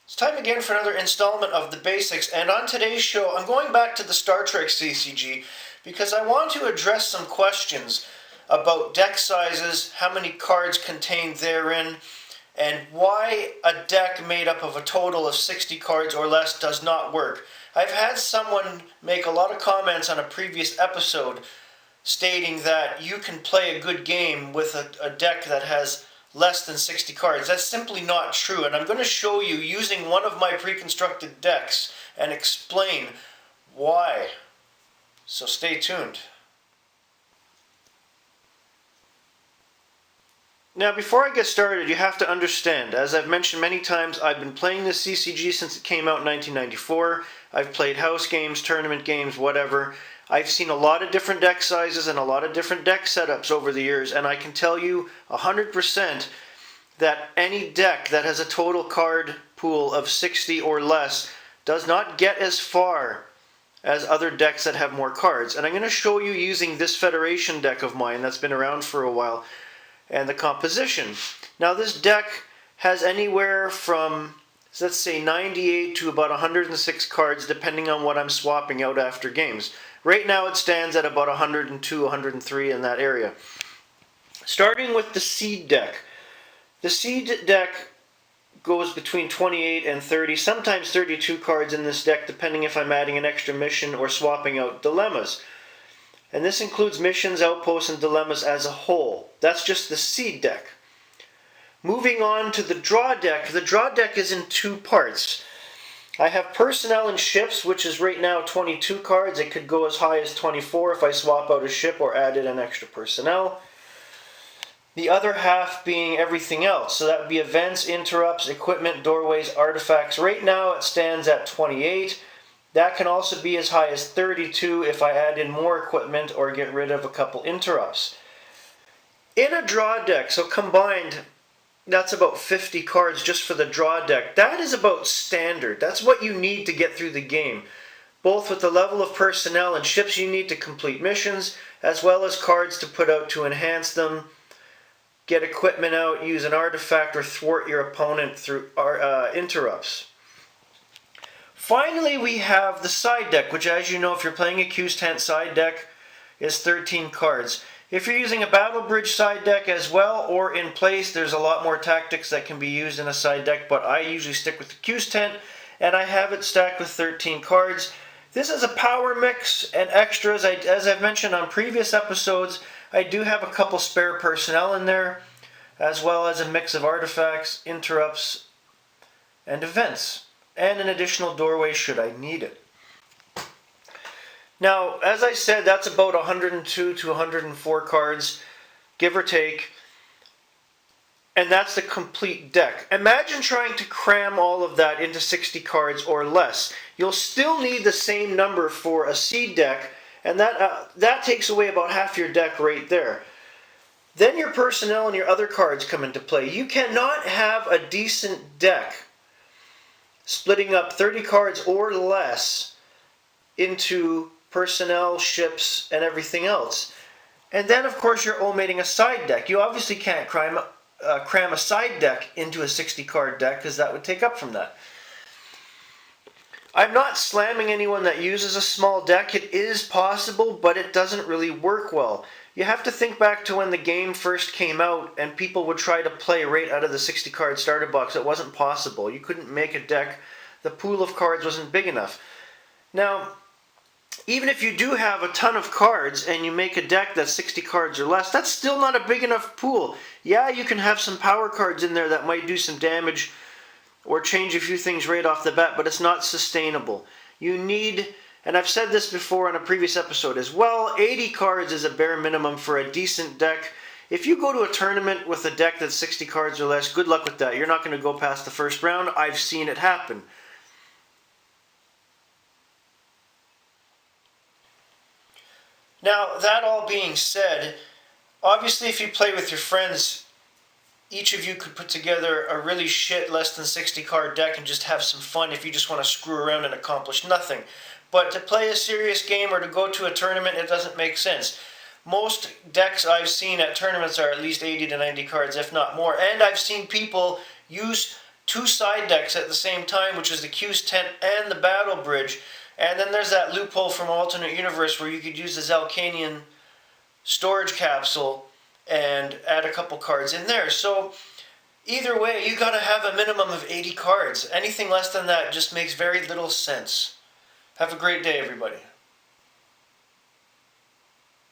It's time again for another installment of The Basics, and on today's show I'm going back to the Star Trek CCG because I want to address some questions about deck sizes, how many cards contained therein, and why a deck made up of a total of 60 cards or less does not work. I've had someone make a lot of comments on a previous episode stating that you can play a good game with a deck that has less than 60 cards. That's simply not true, and I'm going to show you using one of my pre-constructed decks and explain why. So stay tuned. Now, before I get started, you have to understand, as I've mentioned many times, I've been playing this CCG since it came out in 1994. I've played house games, tournament games, whatever. I've seen a lot of different deck sizes and a lot of different deck setups over the years, and I can tell you 100% that any deck that has a total card pool of 60 or less does not get as far as other decks that have more cards. And I'm going to show you using this Federation deck of mine that's been around for a while and the composition. Now, this deck has anywhere from, let's say, 98 to about 106 cards depending on what I'm swapping out after games. Right now it stands at about 102, 103 in that area. Starting with the seed deck. The seed deck goes between 28 and 30, sometimes 32 cards in this deck depending if I'm adding an extra mission or swapping out dilemmas. And this includes missions, outposts, and dilemmas as a whole. That's just the seed deck. Moving on to the draw deck. The draw deck is in two parts. I have personnel and ships, which is right now 22 cards. It could go as high as 24 if I swap out a ship or added an extra personnel. The other half being everything else. So that would be events, interrupts, equipment, doorways, artifacts. Right now it stands at 28. That can also be as high as 32 if I add in more equipment or get rid of a couple interrupts. In a draw deck, so combined, that's about 50 cards just for the draw deck. That is about standard. That's what you need to get through the game. Both with the level of personnel and ships you need to complete missions, as well as cards to put out to enhance them, get equipment out, use an artifact, or thwart your opponent through interrupts. Finally, we have the side deck, which, as you know, if you're playing a Q's Tent side deck, is 13 cards. If you're using a Battle Bridge side deck as well, or in place, there's a lot more tactics that can be used in a side deck, but I usually stick with the Q's Tent, and I have it stacked with 13 cards. This is a power mix and extras. As I've mentioned on previous episodes, I do have a couple spare personnel in there, as well as a mix of artifacts, interrupts, and events, and an additional doorway should I need it. Now, as I said, that's about 102 to 104 cards, give or take, and that's the complete deck. Imagine trying to cram all of that into 60 cards or less. You'll still need the same number for a seed deck, and that takes away about half your deck right there. Then your personnel and your other cards come into play. You cannot have a decent deck splitting up 30 cards or less into personnel, ships, and everything else. And then, of course, you're omitting a side deck. You obviously can't cram a side deck into a 60-card deck because that would take up from that. I'm not slamming anyone that uses a small deck. It is possible, but it doesn't really work well. You have to think back to when the game first came out and people would try to play right out of the 60-card starter box. It wasn't possible. You couldn't make a deck. The pool of cards wasn't big enough. Now, even if you do have a ton of cards and you make a deck that's 60 cards or less, that's still not a big enough pool. Yeah, you can have some power cards in there that might do some damage or change a few things right off the bat, but it's not sustainable. You need, and I've said this before on a previous episode as well, 80 cards is a bare minimum for a decent deck. If you go to a tournament with a deck that's 60 cards or less, good luck with that. You're not going to go past the first round. I've seen it happen. Now, that all being said, obviously if you play with your friends, each of you could put together a really shit less than 60 card deck and just have some fun if you just want to screw around and accomplish nothing. But to play a serious game or to go to a tournament, it doesn't make sense. Most decks I've seen at tournaments are at least 80 to 90 cards, if not more. And I've seen people use two side decks at the same time, which is the Q's tent and the Battle Bridge. And then there's that loophole from Alternate Universe where you could use the Zalcanian storage capsule and add a couple cards in there. So either way, you got to have a minimum of 80 cards. Anything less than that just makes very little sense. Have a great day, everybody.